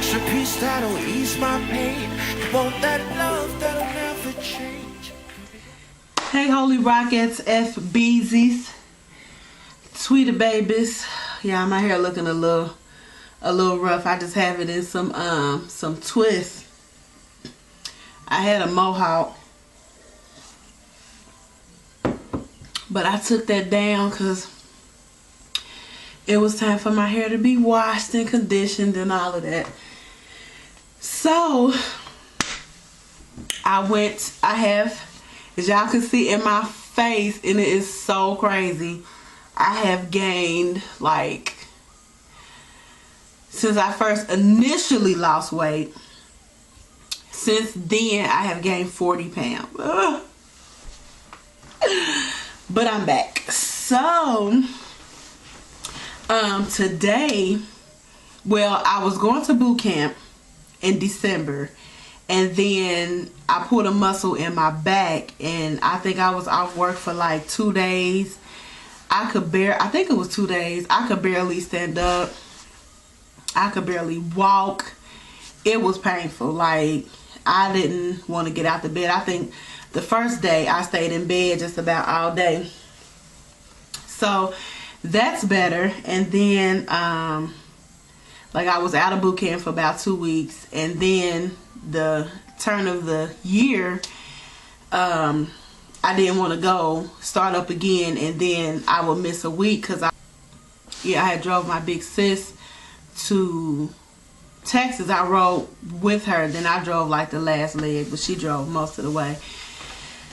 extra piece that'll ease my pain. You want that love that'll never change. Hey, Holy Rockets, FBZs, Sweetie Babies. Yeah, my hair looking a little rough. I just have it in some twists. I had a mohawk, but I took that down because it was time for my hair to be washed and conditioned and all of that. So I have, as y'all can see in my face, and it is so crazy, I have gained, like, since I first initially lost weight, since then I have gained 40 pounds. Ugh. But I'm back. So today, well, I was going to boot camp in December, and then I pulled a muscle in my back, and I think I was off work for like 2 days. I think it was 2 days. I could barely stand up. I could barely walk. It was painful. Like, I didn't want to get out the bed. I think the first day I stayed in bed just about all day. So that's better. And then like, I was out of boot camp for about 2 weeks, and then the turn of the year, I didn't want to start up again, and then I would miss a week because I had drove my big sis to Texas. I rode with her, then I drove like the last leg, but she drove most of the way.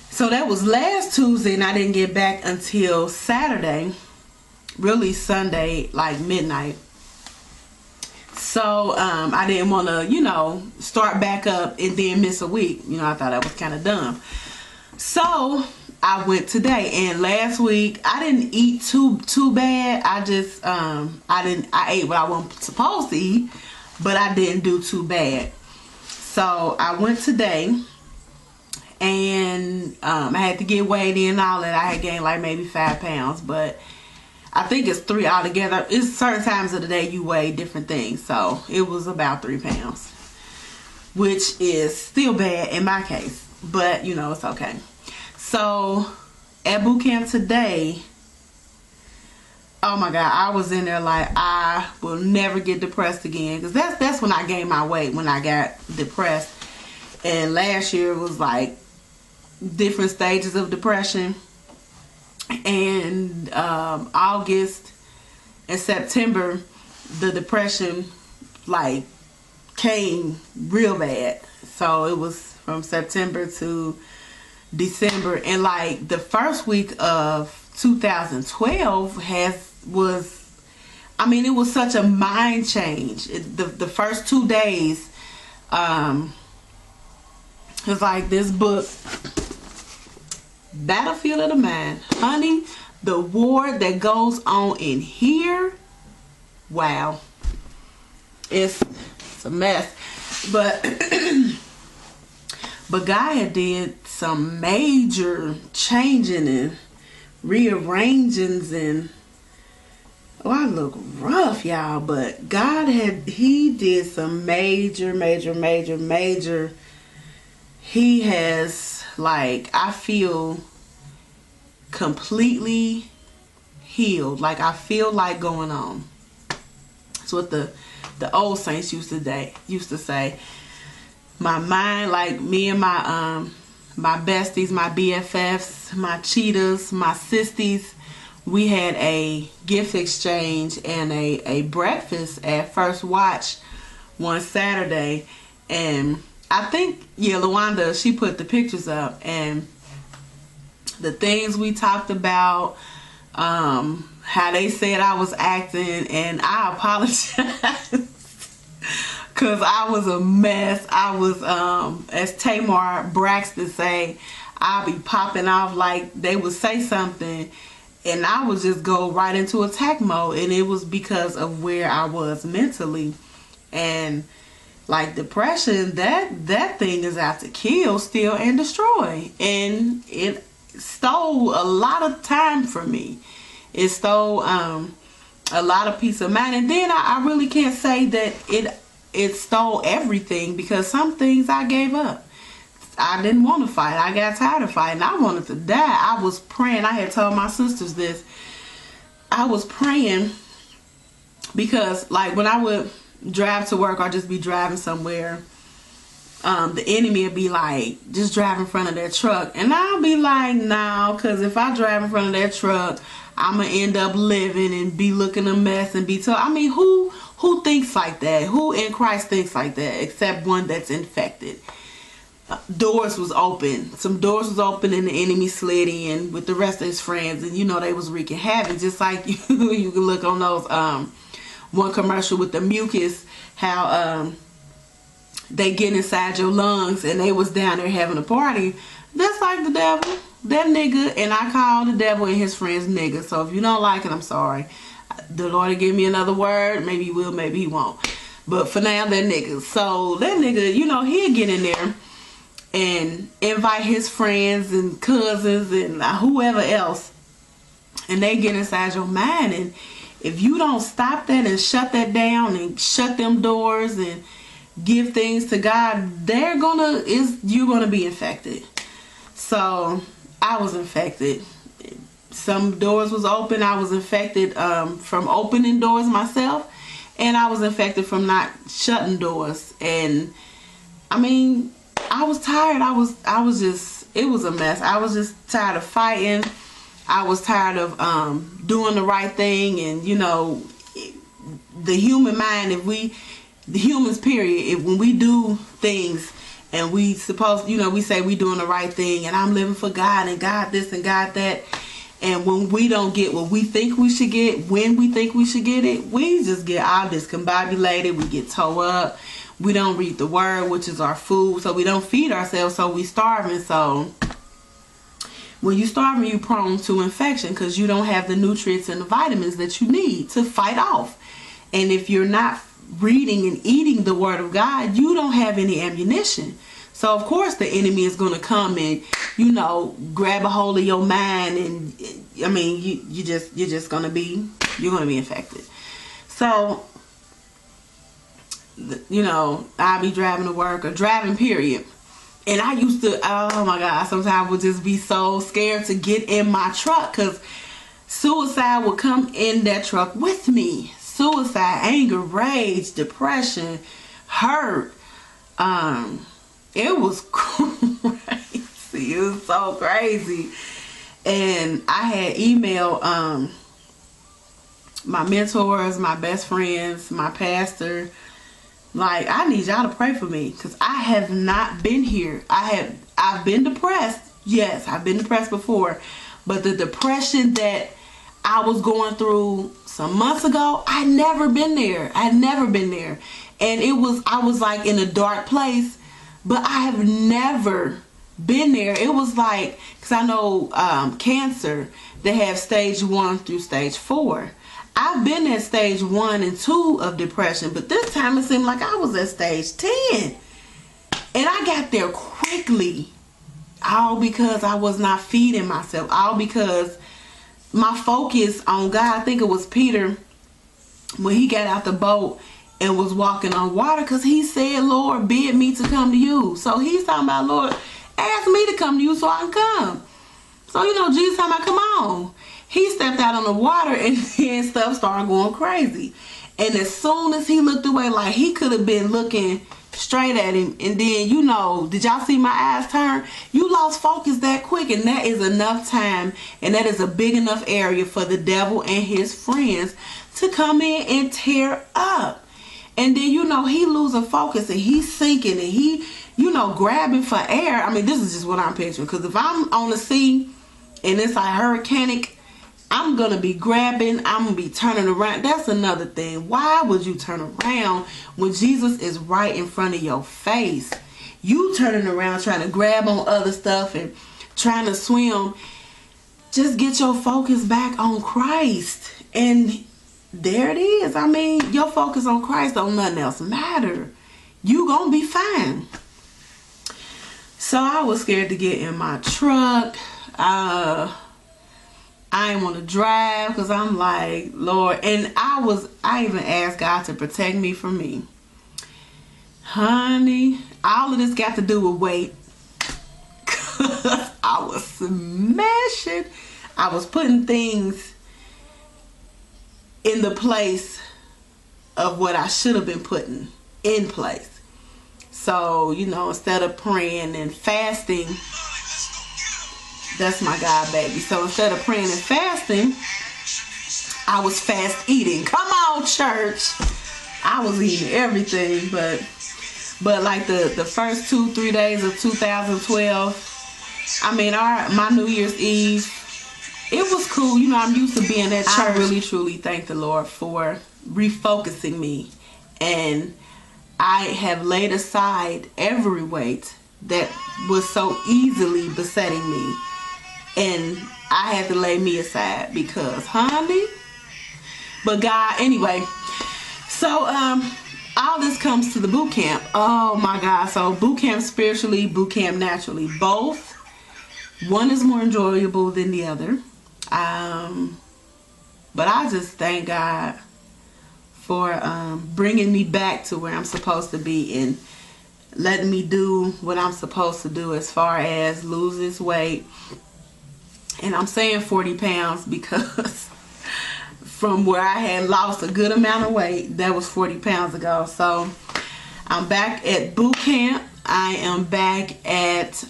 So that was last Tuesday, and I didn't get back until Saturday, really Sunday, like midnight. So I didn't want to, start back up and then miss a week. I thought that was kind of dumb. So I went today, and last week I didn't eat too bad. I just I ate what I wasn't supposed to eat, but I didn't do too bad. So I went today, and I had to get weighed in and all that. I had gained like maybe 5 pounds, but I think it's 3 altogether. It's certain times of the day you weigh different things, so it was about 3 pounds, which is still bad in my case, but it's okay. So at boot camp today, oh my God, I was in there like, I will never get depressed again, because that's when I gained my weight, when I got depressed. And last year was like different stages of depression, and August and September the depression like came real bad. So it was from September to December, and like the first week of 2012 it was such a mind change. The first 2 days, it's like this book, Battlefield of the Mind. Honey, the war that goes on in here, wow. It's a mess. But God had did some major changing and rearrangings, and I look rough, y'all, but God he did some major. He has, like, I feel completely healed. Like, I feel like going on. That's what the old saints used to say. My mind, like me and my besties, my BFFs, my cheetahs, my sisters, we had a gift exchange and a breakfast at First Watch one Saturday, and I think, Lawanda, she put the pictures up, and the things we talked about, how they said I was acting, and I apologize because I was a mess. I was, as Tamar Braxton say, I'll be popping off like they would say something, and I would just go right into attack mode, and it was because of where I was mentally. And like depression, that thing is out to kill, steal, and destroy. And it stole a lot of time from me. It stole a lot of peace of mind. And then I really can't say that it stole everything, because some things I gave up. I didn't want to fight. I got tired of fighting. I wanted to die. I was praying. I had told my sisters this. I was praying because, like, when I would drive to work or just be driving somewhere, the enemy would be like, just drive in front of that truck. And I'll be like, no, because if I drive in front of that truck, I'm going to end up living and be looking a mess and be told. I mean, who thinks like that? Who in Christ thinks like that except one that's infected? Doors was open. Some doors was open and the enemy slid in with the rest of his friends, and you know they was wreaking havoc. Just like you can look on those one commercial with the mucus, how they get inside your lungs, and they was down there having a party. That's like the devil, that nigga. And I call the devil and his friends nigga. So if you don't like it, I'm sorry. The Lord will give me another word. Maybe he will, maybe he won't. But for now, that nigga. So that nigga, you know, he'll get in there and invite his friends and cousins and whoever else, and they get inside your mind. And if you don't stop that and shut that down and shut them doors and give things to God, you're gonna be infected. So I was infected. Some doors was open. I was infected from opening doors myself, and I was infected from not shutting doors. And I mean, I was tired. I was just, it was a mess. I was just tired of fighting. I was tired of doing the right thing. And you know, the human mind, the humans period, when we do things and we say we doing the right thing and I'm living for God and God this and God that, and when we don't get what we think we should get, when we think we should get it, we just get all discombobulated. We get tore up. We don't read the word, which is our food, so we don't feed ourselves, so we starving. So when you starving, you prone to infection because you don't have the nutrients and the vitamins that you need to fight off. And if you're not reading and eating the word of God, you don't have any ammunition. So of course the enemy is going to come and, you know, grab a hold of your mind, and I mean, you're going to be infected. So, you know, I'll be driving to work or driving period, and I used to, oh my God, sometimes I would just be so scared to get in my truck because suicide would come in that truck with me. Suicide, anger, rage, depression, hurt. It was crazy. It was so crazy. And I had emailed my mentors, my best friends, my pastor, like, I need y'all to pray for me because I have not been here. I've been depressed. Yes, I've been depressed before, but the depression that I was going through some months ago, I'd never been there. And I was like in a dark place, but I have never been there. It was like, because I know cancer, they have stage 1 through stage 4. I've been at stage 1 and 2 of depression, but this time it seemed like I was at stage 10. And I got there quickly. All because I was not feeding myself. All because my focus on God. I think it was Peter when he got out the boat and was walking on water, because he said, Lord, bid me to come to you. So he's talking about, Lord, ask me to come to you so I can come. So, you know, Jesus talking about, come on. He stepped out on the water and then stuff started going crazy. And as soon as he looked away, like he could have been looking straight at him, and then, you know, did y'all see my eyes turn? You lost focus that quick, and that is enough time, and that is a big enough area for the devil and his friends to come in and tear up. And then, you know, he losing focus and he's sinking and he, you know, grabbing for air. I mean, this is just what I'm picturing, because if I'm on the sea and it's like hurricanic, I'm going to be grabbing, I'm going to be turning around. That's another thing. Why would you turn around when Jesus is right in front of your face? You turning around trying to grab on other stuff and trying to swim. Just get your focus back on Christ. And there it is. I mean, your focus on Christ, don't nothing else matter. You going to be fine. So I was scared to get in my truck. I didn't want to drive because I'm like, Lord. And I even asked God to protect me from me. Honey, all of this got to do with weight. Cause I was smashing. I was putting things in the place of what I should have been putting in place. So, you know, instead of praying and fasting, that's my God, baby. So instead of praying and fasting, I was fast eating. Come on, church. I was eating everything, but like the first 2-3 days of 2012, I mean, my New Year's Eve, it was cool. You know, I'm used to being at church. I really, truly thank the Lord for refocusing me. And I have laid aside every weight that was so easily besetting me. And I had to lay me aside because, honey. But God, anyway. So, all this comes to the boot camp. Oh my God. So boot camp spiritually, boot camp naturally. Both. One is more enjoyable than the other. But I just thank God for bringing me back to where I'm supposed to be and letting me do what I'm supposed to do as far as lose this weight. And I'm saying 40 pounds because from where I had lost a good amount of weight, that was 40 pounds ago. So I'm back at boot camp. I am back at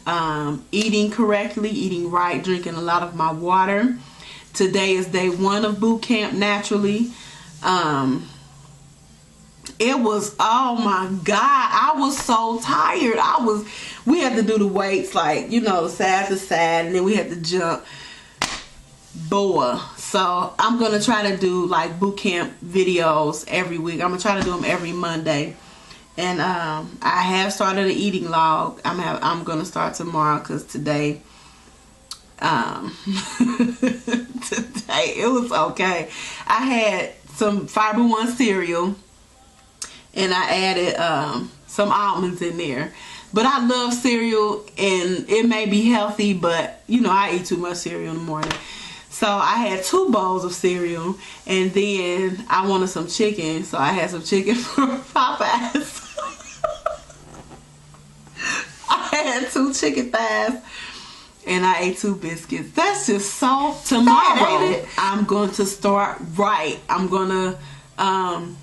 eating correctly, eating right, drinking a lot of my water. Today is day 1 of boot camp naturally. It was, oh my God, I was so tired. We had to do the weights like, you know, side to side, and then we had to jump. Boy. So I'm going to try to do like boot camp videos every week. I'm going to try to do them every Monday. And I have started an eating log. I'm going to start tomorrow because today, today it was okay. I had some Fiber One cereal and I added some almonds in there. But I love cereal and it may be healthy, but you know, I eat too much cereal in the morning. So I had 2 bowls of cereal and then I wanted some chicken. So I had some chicken from Popeyes. I had 2 chicken thighs and I ate 2 biscuits. That's just so tomorrow. Ain't it? I'm going to start right. I'm gonna I'm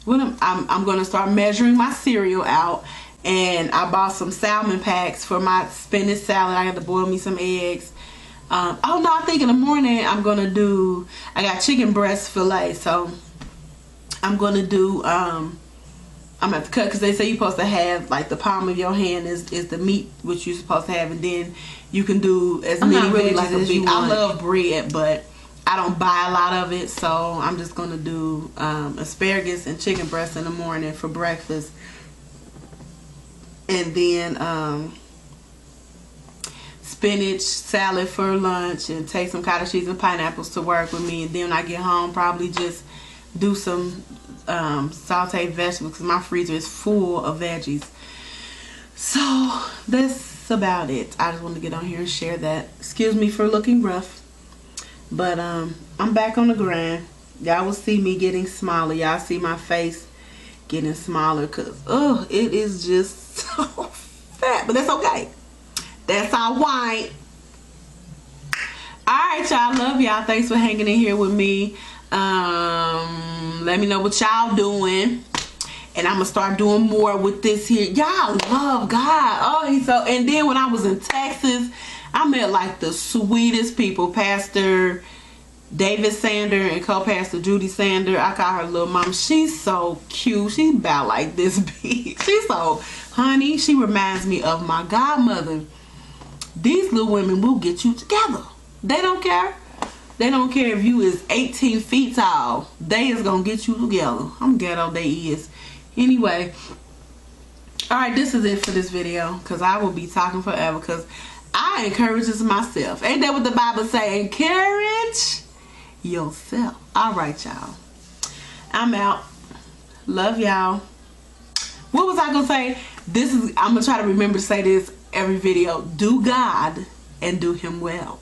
gonna start measuring my cereal out, and I bought some salmon packs for my spinach salad. I had to boil me some eggs. Oh no, I think in the morning I'm gonna do. I got chicken breast fillet, so I'm gonna do. I'm gonna have to cut because they say you're supposed to have like the palm of your hand is the meat which you're supposed to have, and then you can do as many veggies as you want. I love bread, but I don't buy a lot of it, so I'm just gonna do asparagus and chicken breast in the morning for breakfast, and then spinach salad for lunch, and take some cottage cheese and pineapples to work with me. And then when I get home, probably just do some sauteed vegetables because my freezer is full of veggies. So that's about it. I just wanted to get on here and share that. Excuse me for looking rough, but I'm back on the grind. Y'all will see me getting smaller. Y'all see my face getting smaller because it is just so fat, but that's okay. That's all right. Alright, y'all. Love y'all. Thanks for hanging in here with me. Let me know what y'all doing. And I'm going to start doing more with this here. Y'all love God. Oh, he's so... And then when I was in Texas, I met like the sweetest people. Pastor David Sander and co-pastor Judy Sander. I call her little mom. She's so cute. She's about like this big. She's so... Honey, she reminds me of my godmother. These little women will get you together. They don't care. They don't care if you is 18 feet tall. They is gonna get you together. I'm ghetto they is. Anyway. Alright, this is it for this video. Because I will be talking forever. Because I encourage this myself. Ain't that what the Bible say? Encourage yourself. Alright, y'all. I'm out. Love y'all. What was I gonna say? I'm gonna try to remember to say this every video. Do God and do him well.